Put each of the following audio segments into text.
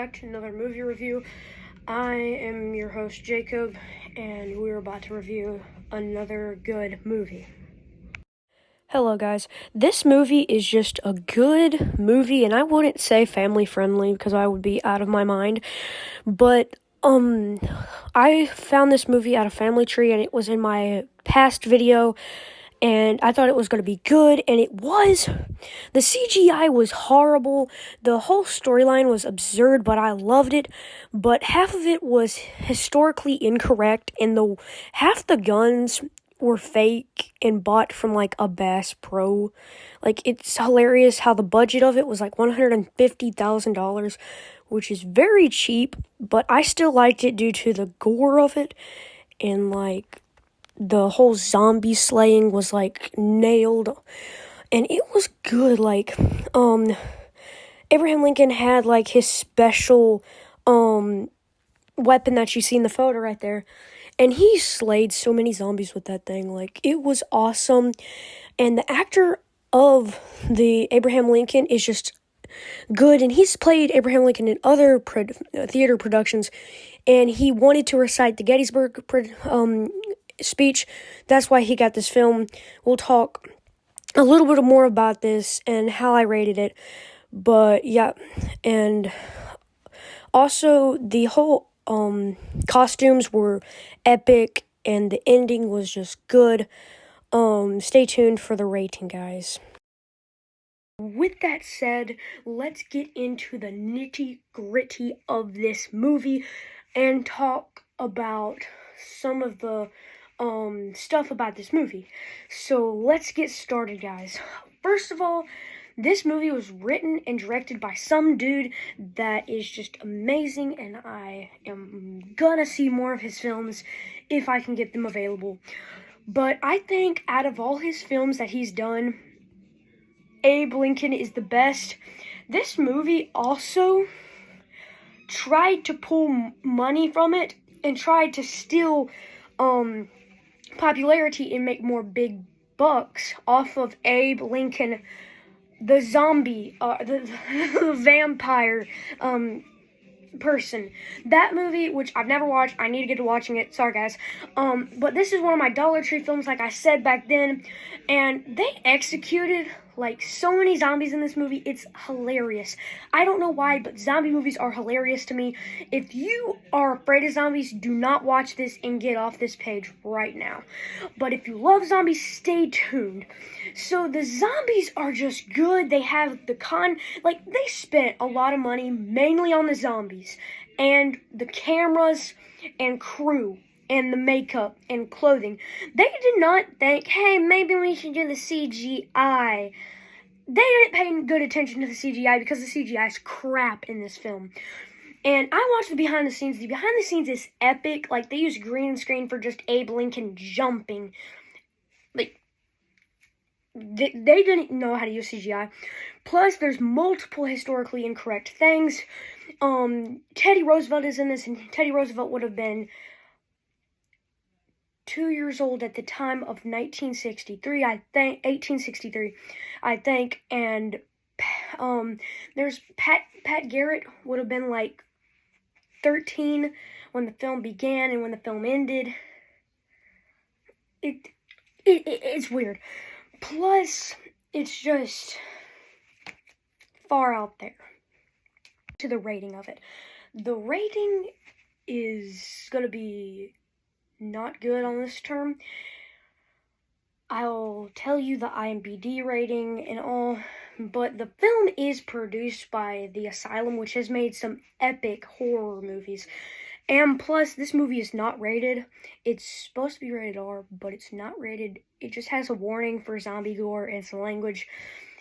back to another movie review. I am your host, Jacob, and we're about to review another good movie. Hello, guys. This movie is just a good movie, and I wouldn't say family-friendly because I would be out of my mind, but I found this movie at a family tree, and it was in my past video, and I thought it was going to be good, and it was. The CGI was horrible. The whole storyline was absurd, but I loved it. But half of it was historically incorrect, and half the guns were fake and bought from like a Bass Pro. Like, it's hilarious how the budget of it was like $150,000, which is very cheap, but I still liked it due to the gore of it, and like the whole zombie slaying was like nailed, and it was good. Like, Abraham Lincoln had like his special weapon that you see in the photo right there, and he slayed so many zombies with that thing. Like, it was awesome, and the actor of the Abraham Lincoln is just good, and he's played Abraham Lincoln in other theater productions, and he wanted to recite the Gettysburg speech. That's why he got this film. We'll talk a little bit more about this and how I rated it, but yeah, and also the whole costumes were epic, and the ending was just good. Stay tuned for the rating, guys. With that said, let's get into the nitty-gritty of this movie and talk about some of the stuff about this movie. So let's get started, guys. First of all, this movie was written and directed by some dude that is just amazing, and I am gonna see more of his films if I can get them available. But I think out of all his films that he's done, Abe Lincoln is the best. This movie also tried to pull money from it and tried to steal popularity and make more big bucks off of Abe Lincoln, the zombie, the vampire person. That movie, which I've never watched, I need to get to watching it. Sorry, guys. But this is one of my Dollar Tree films, like I said back then, and they executed like so many zombies in this movie. It's hilarious. I don't know why, but zombie movies are hilarious to me. If you are afraid of zombies, do not watch this and get off this page right now. But if you love zombies, stay tuned. So the zombies are just good. They have the they spent a lot of money mainly on the zombies and the cameras and crew and the makeup and clothing. They did not think, hey, maybe we should do the CGI. They didn't pay good attention to the CGI because the CGI is crap in this film. And I watched the behind the scenes. The behind the scenes is epic. Like, they used green screen for just Abe Lincoln jumping. Like, they didn't know how to use CGI. Plus, there's multiple historically incorrect things. Teddy Roosevelt is in this, and Teddy Roosevelt would have been 2 years old at the time of 1863, I think, and there's Pat Garrett would have been like 13 when the film began and when the film ended. It's weird. Plus, it's just far out there. To the rating of it. The rating is gonna be not good on this term. I'll tell you the IMDb rating and all, but the film is produced by The Asylum, which has made some epic horror movies. And plus, this movie is not rated. It's supposed to be rated R, but it's not rated. It just has a warning for zombie gore and some language.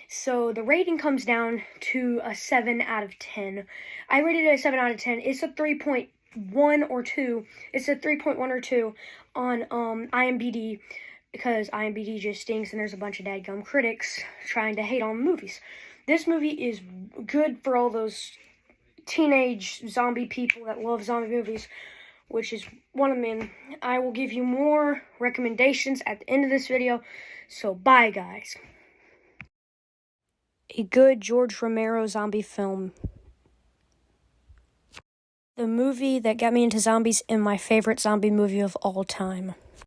So the rating comes down to a 7 out of 10. I rated it a 7 out of 10. It's a 3.1 or 2. It's a 3.1 or 2 on IMDb, because IMDb just stinks and there's a bunch of dadgum critics trying to hate on movies. This movie is good for all those teenage zombie people that love zombie movies, which is one of them. I will give you more recommendations at the end of this video, so bye, guys. A good George Romero zombie film. the movie that got me into zombies and my favorite zombie movie of all time.